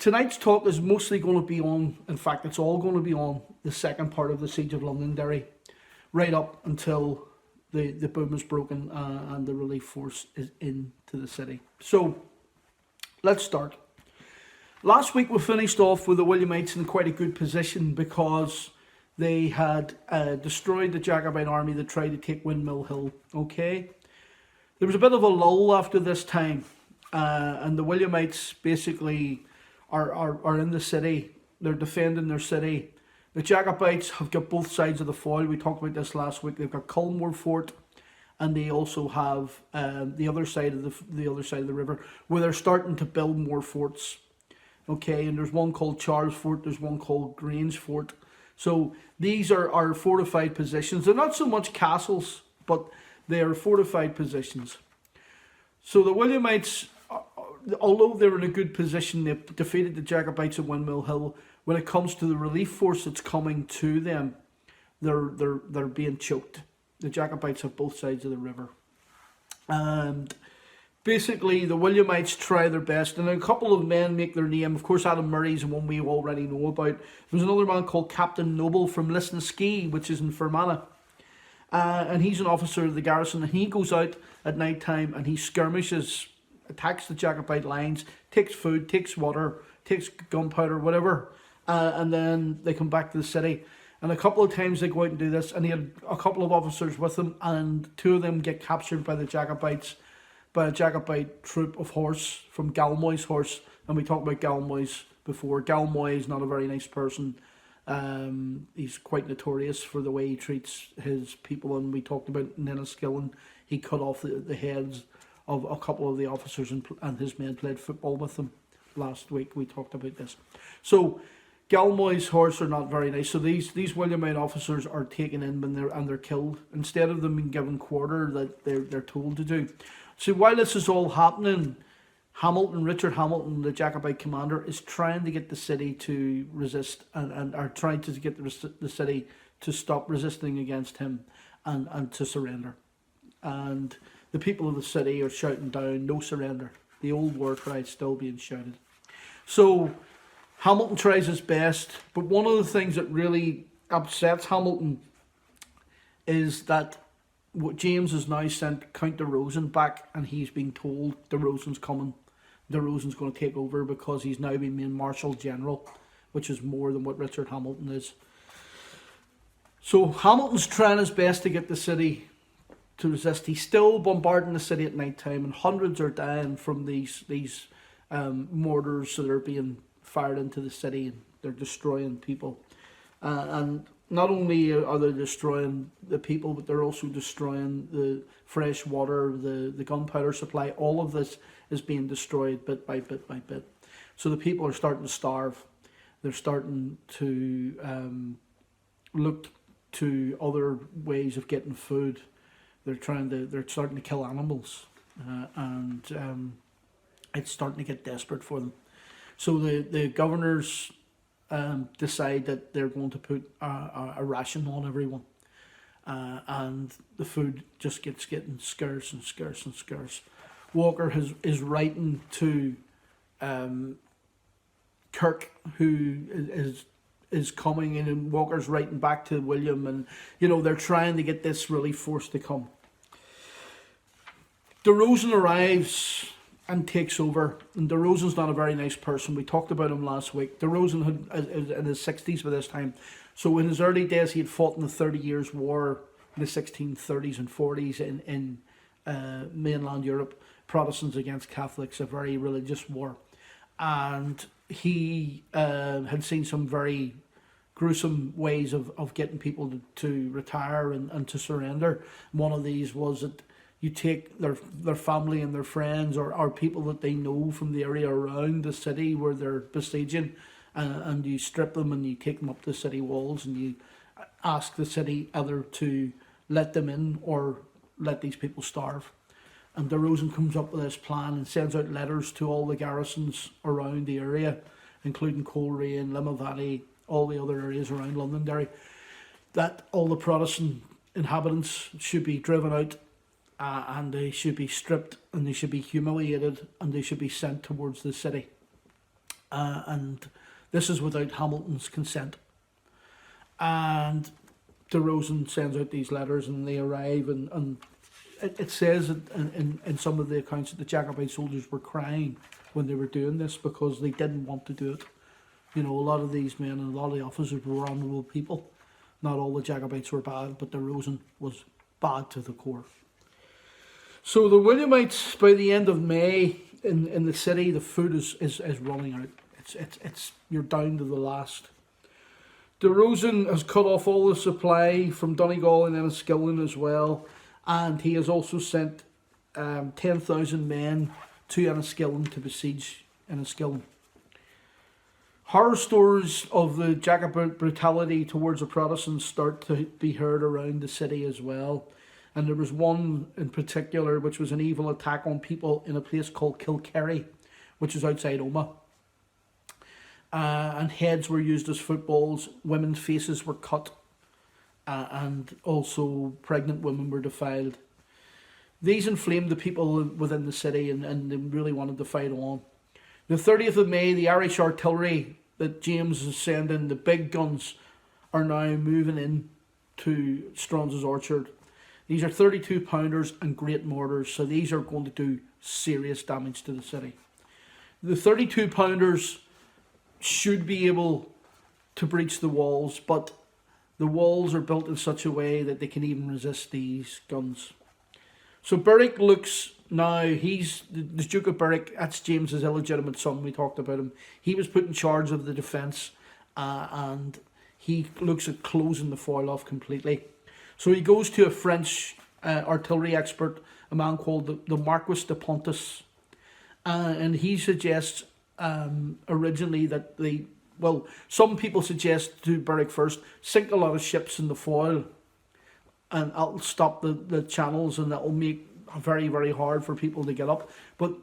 tonight's talk is mostly going to be on, in fact, it's all going to be on the second part of the siege of Londonderry, right up until the boom is broken and the relief force is into the city. So, let's start. Last week we finished off with the Williamites in quite a good position because they had destroyed the Jacobite army that tried to take Windmill Hill. Okay, there was a bit of a lull after this time, and the Williamites basically are in the city. They're defending their city. The Jacobites have got both sides of the foil. We talked about this last week. They've got Culmore Fort, and they also have the other side of the river, where they're starting to build more forts. Okay, and there's one called Charles Fort. There's one called Grange Fort. So these are fortified positions. They're not so much castles, but they are fortified positions. So the Williamites, although they're in a good position, they defeated the Jacobites at Windmill Hill. When it comes to the relief force that's coming to them, they're being choked. The Jacobites have both sides of the river. And basically, the Williamites try their best, and a couple of men make their name. Of course, Adam Murray's one we already know about. There's another man called Captain Noble from Lisnaskea, which is in Fermanagh. And he's an officer of the garrison, and he goes out at night time and he skirmishes, attacks the Jacobite lines, takes food, takes water, takes gunpowder, whatever, and then they come back to the city. And a couple of times they go out and do this, and he had a couple of officers with him, and two of them get captured by the Jacobites, by a Jacobite troop of horse from Galmoy's horse. And we talked about Galmoy's before. Galmoy is not a very nice person. He's quite notorious for the way he treats his people, and we talked about in Enniskillen, he cut off the heads of a couple of the officers, and his men played football with them. Last week we talked about this. So Galmoy's horse are not very nice. So these Williamite officers are taken in and they're killed instead of them being given quarter that they're told to do. So while this is all happening, Richard Hamilton, the Jacobite commander, is trying to get the city to resist and are trying to get the city to stop resisting against him and to surrender. And the people of the city are shouting down, "No surrender." The old war cry is still being shouted. So Hamilton tries his best, but one of the things that really upsets Hamilton is that James has now sent Count de Rosen back, and he's been told de Rosen's coming. De Rosen's going to take over because he's now been made Marshal General, which is more than what Richard Hamilton is. So Hamilton's trying his best to get the city to resist. He's still bombarding the city at night time, and hundreds are dying from these mortars that are being fired into the city, and they're destroying people. And not only are they destroying the people, but they're also destroying the fresh water, the gunpowder supply. All of this is being destroyed bit by bit by bit. So the people are starting to starve. They're starting to look to other ways of getting food. They're starting to kill animals, and it's starting to get desperate for them. So the governors decide that they're going to put a ration on everyone, and the food just gets getting scarce and scarce and scarce. Walker is writing to Kirk, who is coming in, and Walker's writing back to William, and they're trying to get this relief force to come. De Rosen arrives and takes over, and De Rosen's not a very nice person. We talked about him last week. De Rosen is in his 60s by this time, so in his early days he had fought in the 30 Years' War in the 1630s and 40s in mainland Europe, Protestants against Catholics, a very religious war, and he had seen some very gruesome ways of getting people to retire and to surrender. One of these was that you take their family and their friends or people that they know from the area around the city where they're besieging, and you strip them and you take them up the city walls, and you ask the city either to let them in or let these people starve. And De Rosen comes up with this plan and sends out letters to all the garrisons around the area, including Coleraine, Limavady, all the other areas around Londonderry, that all the Protestant inhabitants should be driven out, and they should be stripped, and they should be humiliated, and they should be sent towards the city. and this is without Hamilton's consent. And De Rosen sends out these letters, and they arrive, and it says in some of the accounts that the Jacobite soldiers were crying when they were doing this because they didn't want to do it. You know, a lot of these men and a lot of the officers were honourable people. Not all the Jacobites were bad, but De Rosen was bad to the core. So the Williamites, by the end of May, in the city, the food is running out. It's you're down to the last. De Rosen has cut off all the supply from Donegal and Enniskillen as well, and he has also sent 10,000 men to Enniskillen to besiege Enniskillen. Horror stories of the Jacobite brutality towards the Protestants start to be heard around the city as well. And there was one in particular which was an evil attack on people in a place called Kilkerry, which is outside Omagh. And heads were used as footballs, women's faces were cut, and also pregnant women were defiled. These inflamed the people within the city, and they really wanted to fight on. The 30th of May, the Irish artillery that James is sending, the big guns, are now moving in to Straunces's Orchard. These are 32 pounders and great mortars, so these are going to do serious damage to the city. The 32 pounders should be able to breach the walls, but the walls are built in such a way that they can even resist these guns. So Berwick looks now, he's the Duke of Berwick, that's James's illegitimate son, we talked about him. He was put in charge of the defence, and he looks at closing the foil off completely. So he goes to a French artillery expert, a man called the Marquis de Pontus, and he suggests originally that some people suggest to Berwick first, sink a lot of ships in the foil, and that'll stop the channels, and that'll make it very, very hard for people to get up. But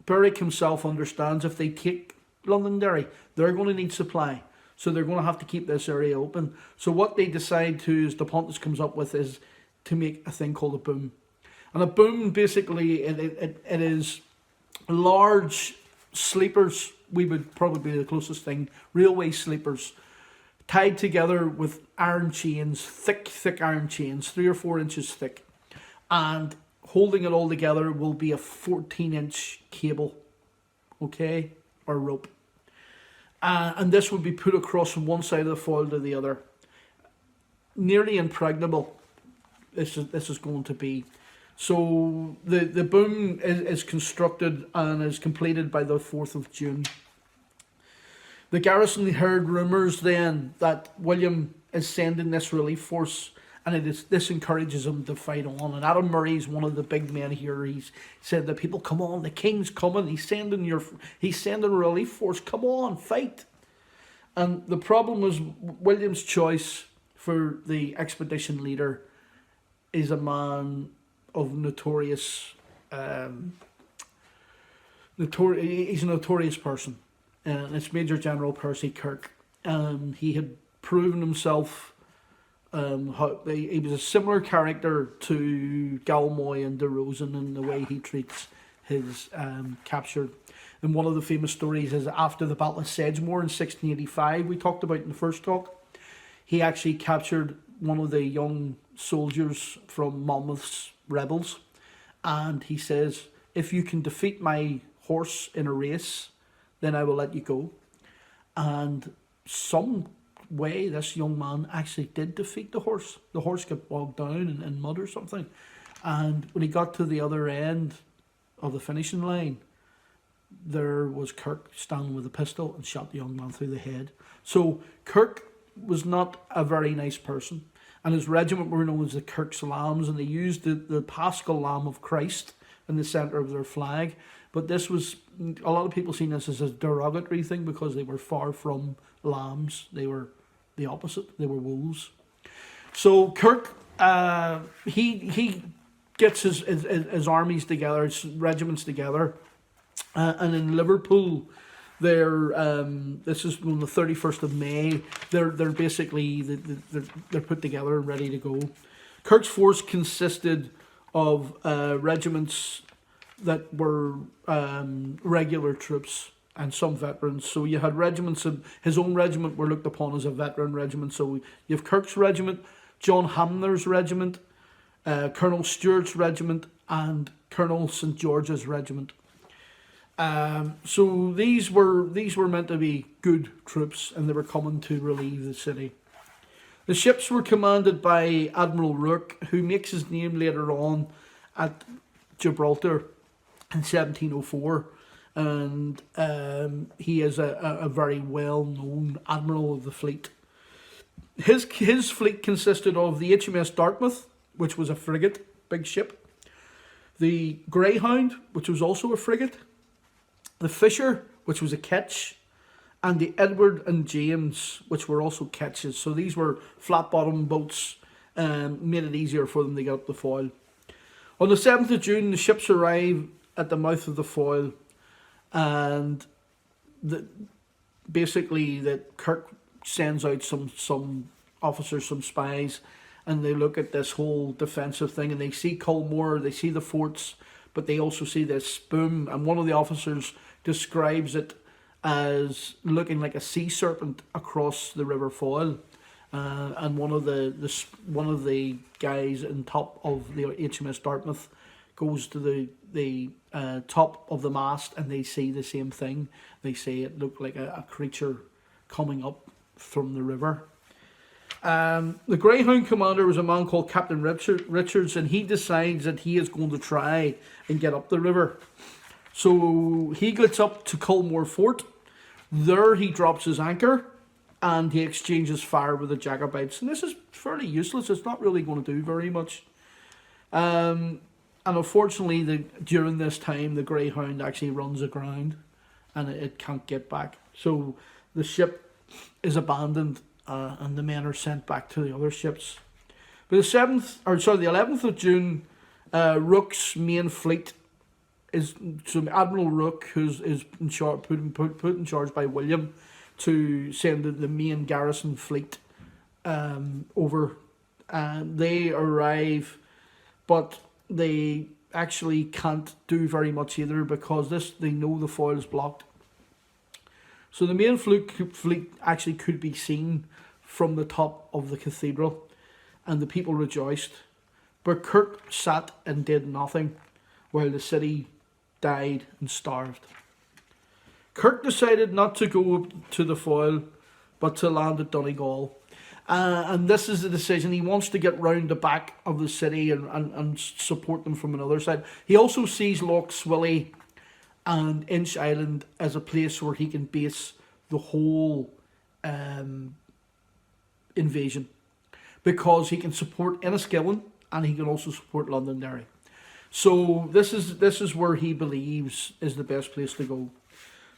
Berwick himself understands if they take Londonderry, they're going to need supply. So they're going to have to keep this area open. So what they decide to, as De Pontus comes up with, is to make a thing called a boom. And a boom, basically, it is large sleepers, we would probably be the closest thing, railway sleepers, tied together with iron chains, thick iron chains, 3 or 4 inches thick. And holding it all together will be a 14-inch cable, okay, or rope. And this would be put across from one side of the foil to the other. Nearly impregnable, this is going to be. So the boom is constructed and is completed by the 4th of June. The garrison heard rumours then that William is sending this relief force, and this encourages him to fight on. And Adam Murray's one of the big men here. He's said that people, come on, the king's coming. He's sending a relief force. Come on, fight. And the problem was William's choice for the expedition leader is a man of he's a notorious person. And it's Major General Percy Kirk. He had proven himself. He was a similar character to Galmoy and De Rosen in the way he treats his captured. And one of the famous stories is after the Battle of Sedgemoor in 1685, we talked about in the first talk, he actually captured one of the young soldiers from Monmouth's rebels. And he says, if you can defeat my horse in a race, then I will let you go. And some way this young man actually did defeat the horse. The horse got bogged down in mud or something. And when he got to the other end of the finishing line, there was Kirk standing with a pistol and shot the young man through the head. So Kirk was not a very nice person. And his regiment were known as the Kirk's Lambs, and they used the Paschal Lamb of Christ in the centre of their flag. But this was, a lot of people seen this as a derogatory thing because they were far from lambs. They were the opposite. They were wolves. So Kirk, he gets his armies together, his regiments together. And in Liverpool, this is on the 31st of May, they're basically, they're put together and ready to go. Kirk's force consisted of regiments that were regular troops, and some veterans. So you had regiments, and his own regiment were looked upon as a veteran regiment. So you have Kirk's regiment, John Hamner's regiment, Colonel Stewart's regiment, and Colonel St George's regiment. So these were meant to be good troops, and they were coming to relieve the city. The ships were commanded by Admiral Rooke, who makes his name later on at Gibraltar in 1704, and he is a very well-known admiral of the fleet. His fleet consisted of the HMS Dartmouth, which was a frigate, big ship, the Greyhound, which was also a frigate, the Fisher, which was a ketch, and the Edward and James, which were also ketches. So these were flat-bottom boats, made it easier for them to get up the Foyle. On the 7th of June, the ships arrive at the mouth of the Foyle, and basically that Kirk sends out some officers, some spies, and they look at this whole defensive thing, and they see Culmore, they see the forts, but they also see this boom, and one of the officers describes it as looking like a sea serpent across the River Foyle, and one of the guys on top of the HMS Dartmouth goes to the top of the mast, and they see the same thing. They say it looked like a creature coming up from the river. The Greyhound commander was a man called Captain Richards, and he decides that he is going to try and get up the river. So he gets up to Culmore Fort. There he drops his anchor, and he exchanges fire with the Jacobites. And this is fairly useless. It's not really going to do very much. And unfortunately, during this time, the Greyhound actually runs aground, and it can't get back. So the ship is abandoned, and the men are sent back to the other ships. But the 11th of June, Rooke's main fleet is Admiral Rooke, who's in charge, put in charge by William, to send the main garrison fleet over. They arrive, but they actually can't do very much either, because they know the Foyle's blocked. So the main fleet actually could be seen from the top of the cathedral, and the people rejoiced. But Kirk sat and did nothing, while the city died and starved. Kirk decided not to go to the Foyle, but to land at Donegal. And this is the decision. He wants to get round the back of the city and support them from another side. He also sees Loch Swilly and Inch Island as a place where he can base the whole invasion, because he can support Enniskillen and he can also support Londonderry. So this is where he believes is the best place to go.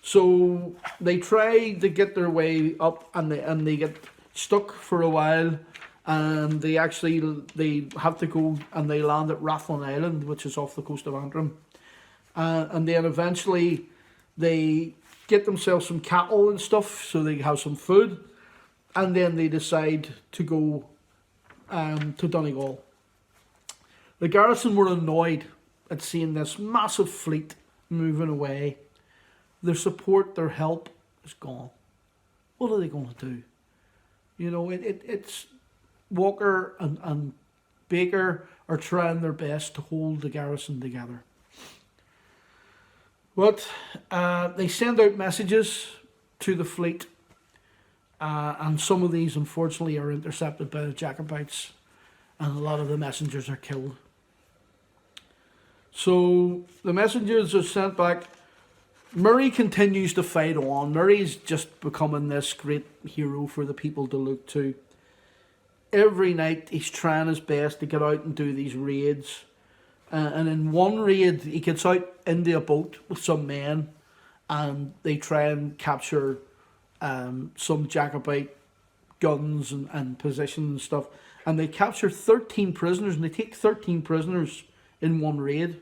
So they try to get their way up, and they get stuck for a while, and they have to go and they land at Rathlin Island, which is off the coast of Antrim. And then eventually they get themselves some cattle and stuff, so they have some food, and then they decide to go to Donegal. The garrison were annoyed at seeing this massive fleet moving away. Their support, their help is gone. What are they going to do? You know, it's Walker and Baker are trying their best to hold the garrison together. But they send out messages to the fleet, and some of these, unfortunately, are intercepted by the Jacobites, and a lot of the messengers are killed. So the messengers are sent back. Murray continues to fight on. Murray's just becoming this great hero for the people to look to. Every night he's trying his best to get out and do these raids. And in one raid, he gets out into a boat with some men, and they try and capture some Jacobite guns and positions and stuff. And they capture 13 prisoners, and they take 13 prisoners in one raid.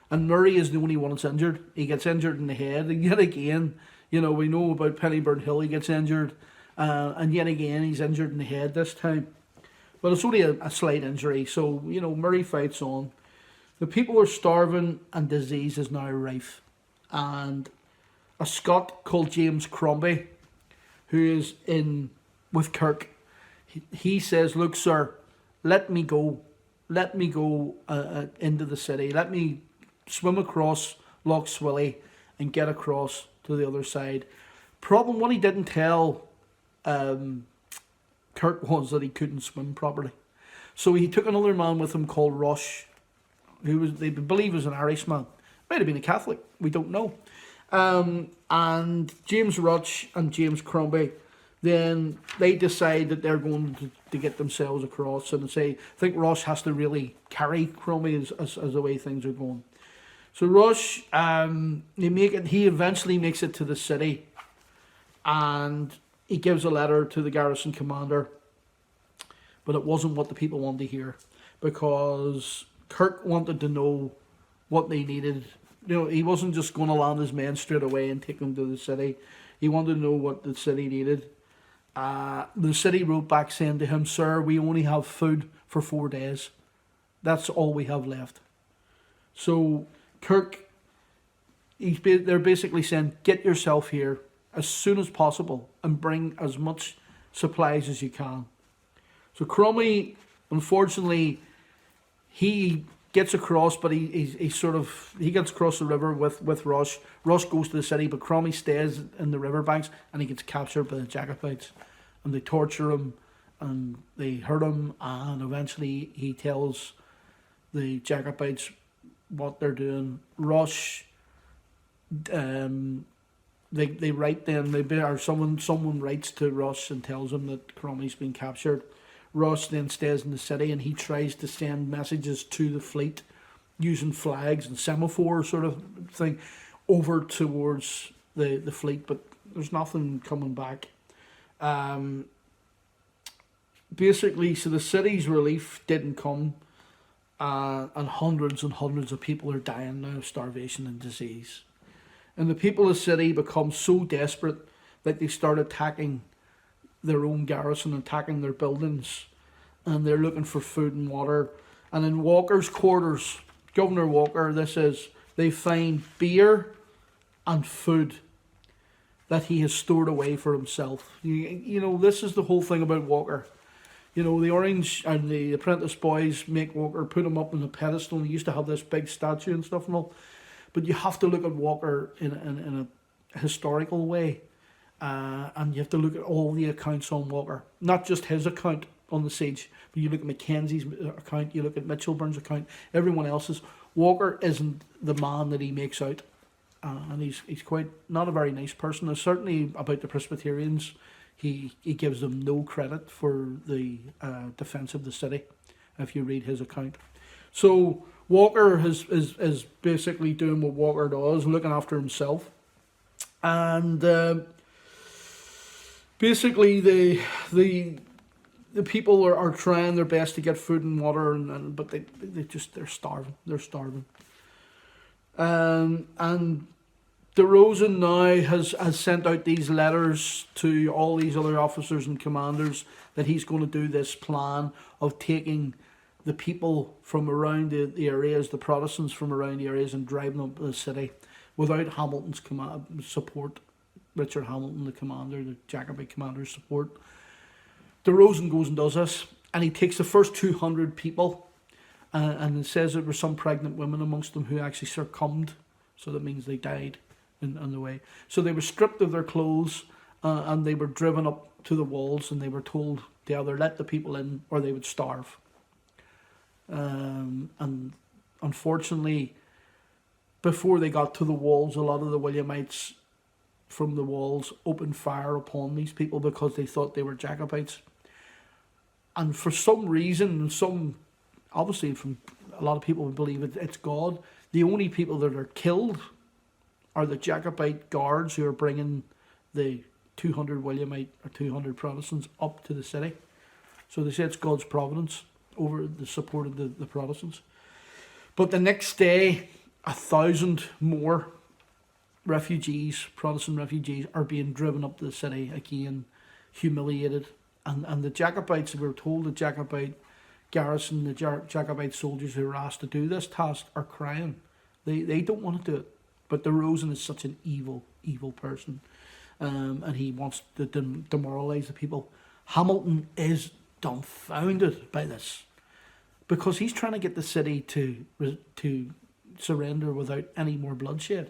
And Murray is the only one that's injured. He gets injured in the head. And yet again, you know, we know about Pennyburn Hill, he gets injured. And yet again, he's injured in the head this time. But it's only a slight injury. So, you know, Murray fights on. The people are starving, and disease is now rife. And a Scot called James Crombie, who is in with Kirk. He says, "Look, sir, let me go. Let me go into the city. Let me swim across Loch Swilly and get across to the other side." Problem, what he didn't tell Kirk was that he couldn't swim properly. So he took another man with him called Rush, who was, they believe, was an Irishman. Might have been a Catholic. We don't know. And James Rush and James Crombie, then they decide that they're going to get themselves across, and say, I think Rush has to really carry Crombie as the way things are going. So Rush, he eventually makes it to the city, and he gives a letter to the garrison commander, but it wasn't what the people wanted to hear, because Kirk wanted to know what they needed. He wasn't just going to land his men straight away and take them to the city. He wanted to know what the city needed. The city wrote back saying to him, "Sir, we only have food for 4 days. That's all we have left." So Kirk, they're basically saying, get yourself here as soon as possible and bring as much supplies as you can. So Crombie, unfortunately, he gets across, but he gets across the river with Rush. Rush goes to the city, but Crombie stays in the riverbanks, and he gets captured by the Jacobites, and they torture him and they hurt him, and eventually he tells the Jacobites what they're doing. Rush, they write then, someone writes to Rush and tells him that Crombie's been captured. Rush then stays in the city, and he tries to send messages to the fleet using flags and semaphore sort of thing over towards the fleet, but there's nothing coming back. Basically, so the city's relief didn't come, and hundreds of people are dying now of starvation and disease. And the people of the city become so desperate that they start attacking their own garrison, attacking their buildings, and they're looking for food and water. And in Walker's quarters, Governor Walker, they find beer and food that he has stored away for himself. This is the whole thing about Walker. The Orange and the Apprentice boys make Walker, put him up on a pedestal. He used to have this big statue and stuff and all. But you have to look at Walker in a historical way. And you have to look at all the accounts on Walker. Not just his account on the siege, but you look at Mackenzie's account, you look at Mitchelburn's account, everyone else's. Walker isn't the man that he makes out. And he's quite not a very nice person. And certainly about the Presbyterians, he gives them no credit for the defence of the city, if you read his account. So Walker is basically doing what Walker does, looking after himself. And basically the people are trying their best to get food and water, but they're starving. They're starving. And DeRozan now has sent out these letters to all these other officers and commanders that he's going to do this plan of taking the people from around the areas, the Protestants from around the areas, and driving them to the city without Hamilton's support. Richard Hamilton, the commander, the Jacobite commander's support. DeRozan goes and does this, and he takes the first 200 people, and it says there were some pregnant women amongst them who actually succumbed, so that means they died on the way. So they were stripped of their clothes, and they were driven up to the walls, and they were told to either let the people in or they would starve. And unfortunately, before they got to the walls, a lot of the Williamites from the walls opened fire upon these people because they thought they were Jacobites. And for some reason, obviously from a lot of people would believe it's God, the only people that are killed are the Jacobite guards who are bringing the 200 Williamite or 200 Protestants up to the city. So they say it's God's providence over the support of the Protestants. But the next day, 1,000 more refugees, Protestant refugees, are being driven up to the city again, humiliated. And the Jacobites, we were told the Jacobite garrison, the Jacobite soldiers who were asked to do this task are crying. They don't want to do it. But DeRozan is such an evil evil person, and he wants to demoralize the people. Hamilton is dumbfounded by this because he's trying to get the city to surrender without any more bloodshed.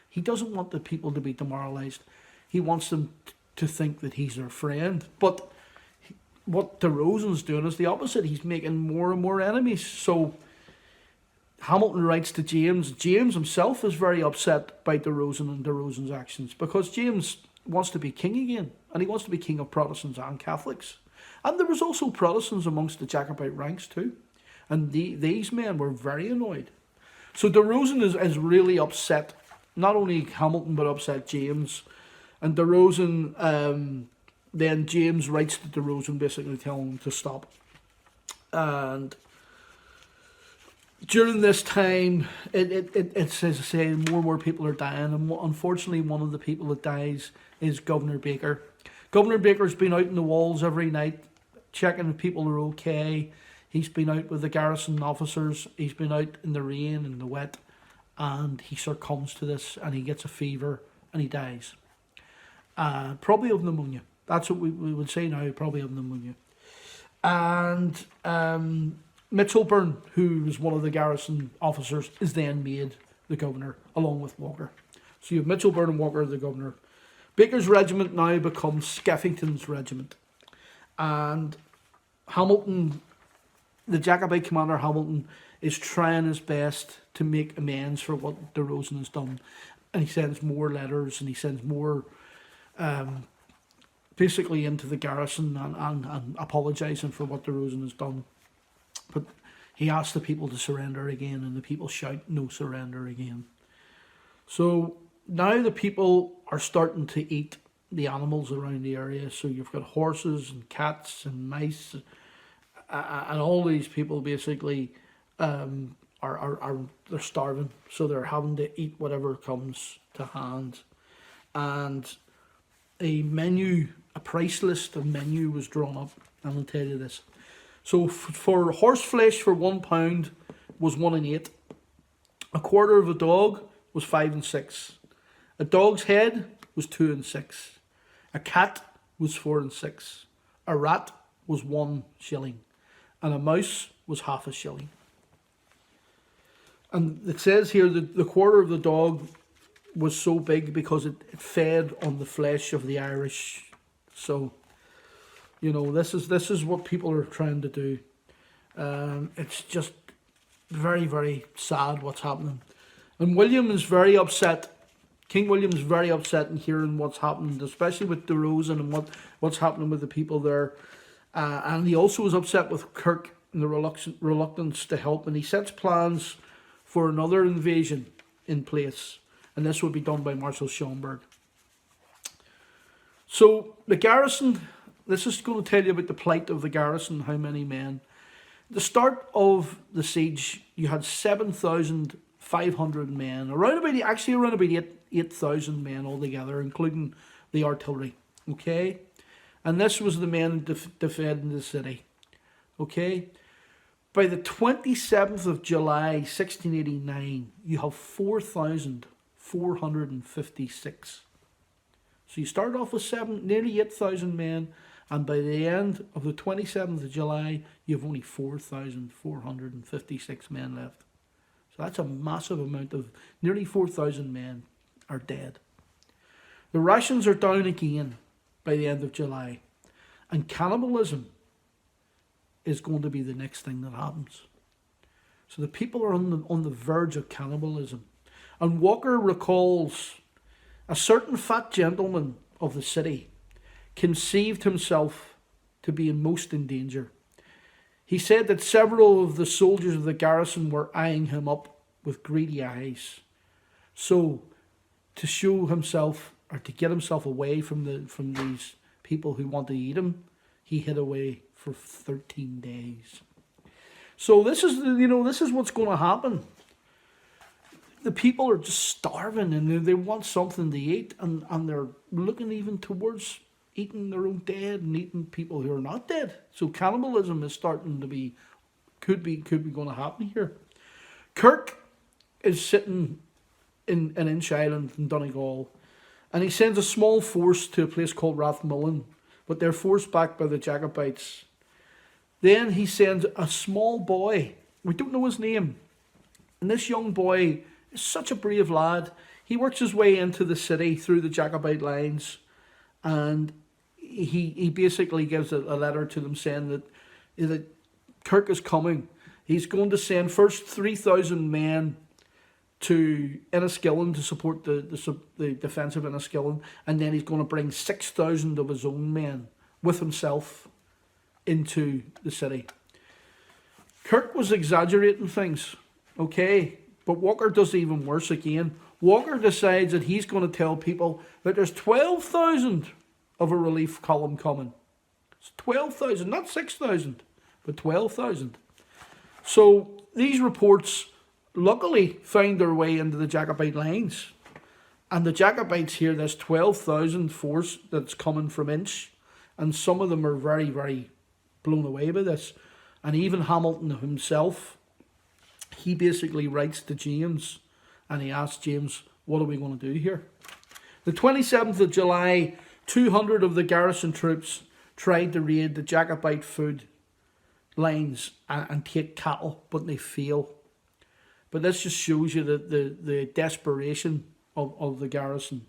He doesn't want the people to be demoralized. He wants them to think that he's their friend. But what DeRosen's doing is the opposite. He's making more and more enemies. So Hamilton writes to James. James himself is very upset by DeRosen and DeRosen's actions because James wants to be king again, and he wants to be king of Protestants and Catholics. And there was also Protestants amongst the Jacobite ranks too. And these men were very annoyed. So DeRosen is really upset. Not only Hamilton, but upset James. And DeRosen, then James writes to DeRosen basically telling him to stop. And during this time, it's, as I say, more and more people are dying. And unfortunately, one of the people that dies is Governor Baker. Governor Baker's been out in the walls every night, checking if people are okay. He's been out with the garrison officers. He's been out in the rain and the wet. And he succumbs to this, and he gets a fever, and he dies. Probably of pneumonia. That's what we would say now, probably of pneumonia. And Mitchelburn, who was one of the garrison officers, is then made the governor, along with Walker. So you have Mitchelburn and Walker the governor. Baker's regiment now becomes Skeffington's regiment. And Hamilton, the Jacobite commander Hamilton, is trying his best to make amends for what DeRosen has done. And he sends more letters, and he sends more basically into the garrison and apologising for what DeRosen has done. But he asks the people to surrender again, and the people shout, "No surrender" again. So now the people are starting to eat the animals around the area. So you've got horses and cats and mice, and all these people basically they're starving, so they're having to eat whatever comes to hand. And a price list of menu was drawn up, and I'll tell you this. So for horse flesh for £1 was 1 and 8. A quarter of a dog was 5 and 6. A dog's head was 2 and 6. A cat was 4 and 6. A rat was 1 shilling. And a mouse was half a shilling. And it says here that the quarter of the dog was so big because it fed on the flesh of the Irish. So, you know, this is what people are trying to do. It's just very, very sad what's happening. And William is very upset. King William is very upset in hearing what's happened, especially with DeRosen and what's happening with the people there. And he also is upset with Kirk and the reluctance to help. And he sets plans for another invasion in place. And this would be done by Marshal Schomberg. So the garrison, this is going to tell you about the plight of the garrison, how many men. At the start of the siege, you had 7,500 men, around about 8,000 men altogether, including the artillery. Okay? And this was the men defending the city. Okay? By the 27th of July, 1689, you have 4,456. So you start off with nearly 8,000 men, and by the end of the 27th of July, you have only 4,456 men left. So that's a massive amount of, nearly 4,000 men are dead. The rations are down again by the end of July, and cannibalism is going to be the next thing that happens. So the people are on the verge of cannibalism. And Walker recalls a certain fat gentleman of the city conceived himself to be most in danger. He said that several of the soldiers of the garrison were eyeing him up with greedy eyes. So to show himself, or to get himself away from these people who want to eat him, he hid away for 13 days. So this is what's going to happen. The people are just starving, and they want something to eat, and they're looking even towards eating their own dead and eating people who are not dead. So cannibalism is starting to be, could be going to happen here. Kirk is sitting in Inch Island in Donegal, and he sends a small force to a place called Rathmullen, but they're forced back by the Jacobites. Then he sends a small boy. We don't know his name. And this young boy is such a brave lad. He works his way into the city through the Jacobite lines, and he basically gives a letter to them saying that Kirk is coming. He's going to send first 3,000 men to Enniskillen to support the defence of Enniskillen, and then he's going to bring 6,000 of his own men with himself into the city. Kirk was exaggerating things, okay, but Walker does even worse again. Walker decides that he's going to tell people that there's 12,000 of a relief column coming. It's 12,000, not 6,000, but 12,000. So these reports luckily find their way into the Jacobite lines. And the Jacobites hear this 12,000 force that's coming from Inch. And some of them are very, very blown away by this. And even Hamilton himself, he basically writes to James and he asks James, what are we going to do here? The 27th of July, 200 of the garrison troops tried to raid the Jacobite food lines and take cattle, but they fail. But this just shows you the desperation of the garrison.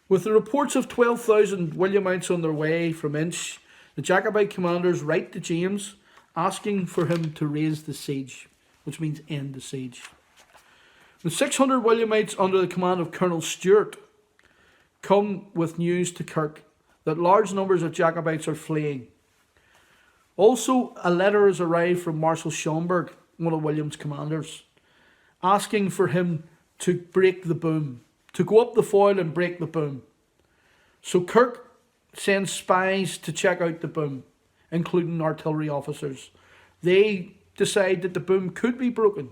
With the reports of 12,000 Williamites on their way from Inch, the Jacobite commanders write to James asking for him to raise the siege, which means end the siege. The 600 Williamites under the command of Colonel Stewart come with news to Kirk that large numbers of Jacobites are fleeing. Also, a letter has arrived from Marshal Schomberg, one of William's commanders, asking for him to break the boom, to go up the foyle and break the boom. So Kirk sends spies to check out the boom, including artillery officers. They decide that the boom could be broken.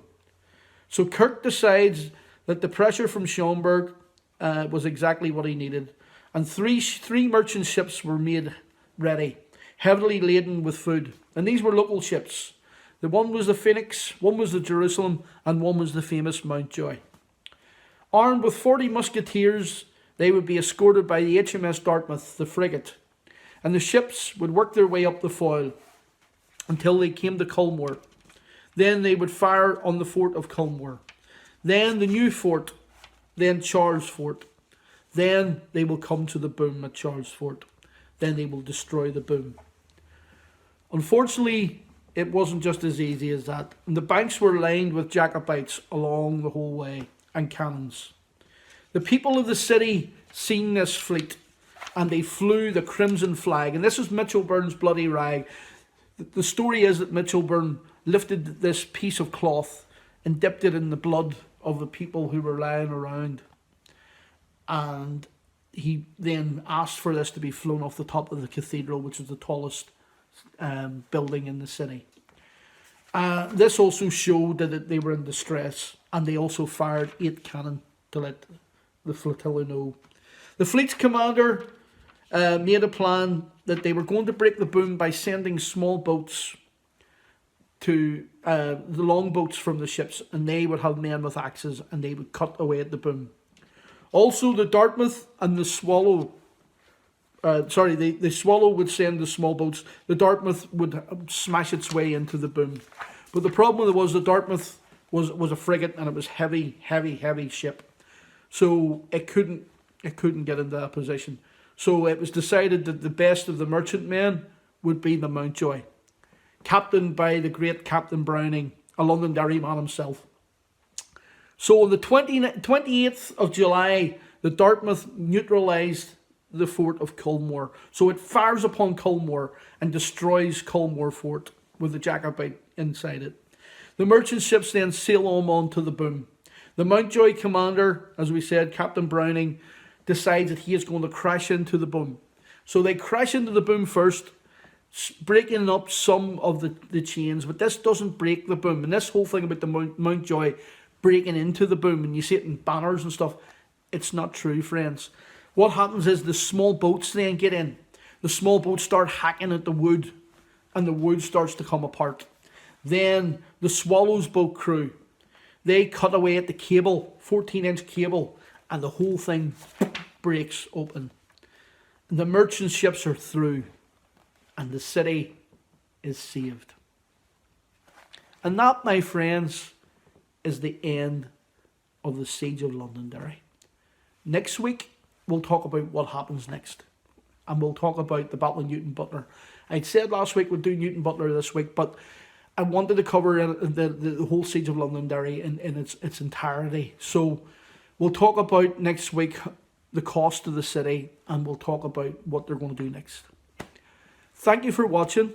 So Kirk decides that the pressure from Schomberg was exactly what he needed. And three merchant ships were made ready, heavily laden with food. And these were local ships. The one was the Phoenix, one was the Jerusalem, and one was the famous Mountjoy. Armed with 40 musketeers, they would be escorted by the HMS Dartmouth, the frigate. And the ships would work their way up the foyle until they came to Culmore. Then they would fire on the fort of Culmore. Then the new fort, then Charles Fort. Then they will come to the boom at Charles Fort. Then they will destroy the boom. Unfortunately, it wasn't just as easy as that. And the banks were lined with Jacobites along the whole way, and cannons. The people of the city seen this fleet, and they flew the crimson flag. And this was Mitchelburne's bloody rag. The story is that Mitchelburne lifted this piece of cloth and dipped it in the blood of the people who were lying around. And he then asked for this to be flown off the top of the cathedral, which was the tallest building in the city. This also showed that they were in distress, and they also fired 8 cannon to let the flotilla know. The fleet's commander made a plan that they were going to break the boom by sending small boats to the longboats from the ships, and they would have men with axes and they would cut away at the boom. Also, the Dartmouth and the Swallow, the Swallow would send the small boats. The Dartmouth would smash its way into the boom. But the problem was the Dartmouth was a frigate, and it was heavy ship. So it couldn't get into that position. So it was decided that the best of the merchantmen would be the Mountjoy, captained by the great Captain Browning, a Londonderry man himself. So on the 28th of July, the Dartmouth neutralised the fort of Culmore. So it fires upon Culmore and destroys Culmore Fort with the Jacobite inside it. The merchant ships then sail on to the boom. The Mountjoy commander, as we said, Captain Browning, decides that he is going to crash into the boom. So they crash into the boom first, breaking up some of the chains, but this doesn't break the boom. And this whole thing about the Mountjoy breaking into the boom, and you see it in banners and stuff, it's not true, friends. What happens is the small boats then get in. The small boats start hacking at the wood, and the wood starts to come apart. Then the Swallow's boat crew, they cut away at the cable, 14-inch cable, and the whole thing breaks open, and the merchant ships are through, and the city is saved. And that, my friends, is the end of the siege of Londonderry. Next week, we'll talk about what happens next. And we'll talk about the Battle of Newton Butler. I said last week we'd do Newton Butler this week, but I wanted to cover the whole siege of Londonderry in its entirety. So we'll talk about next week the cost of the city, and we'll talk about what they're going to do next. Thank you for watching.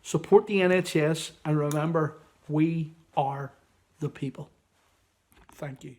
Support the NHS, and remember, we are the people. Thank you.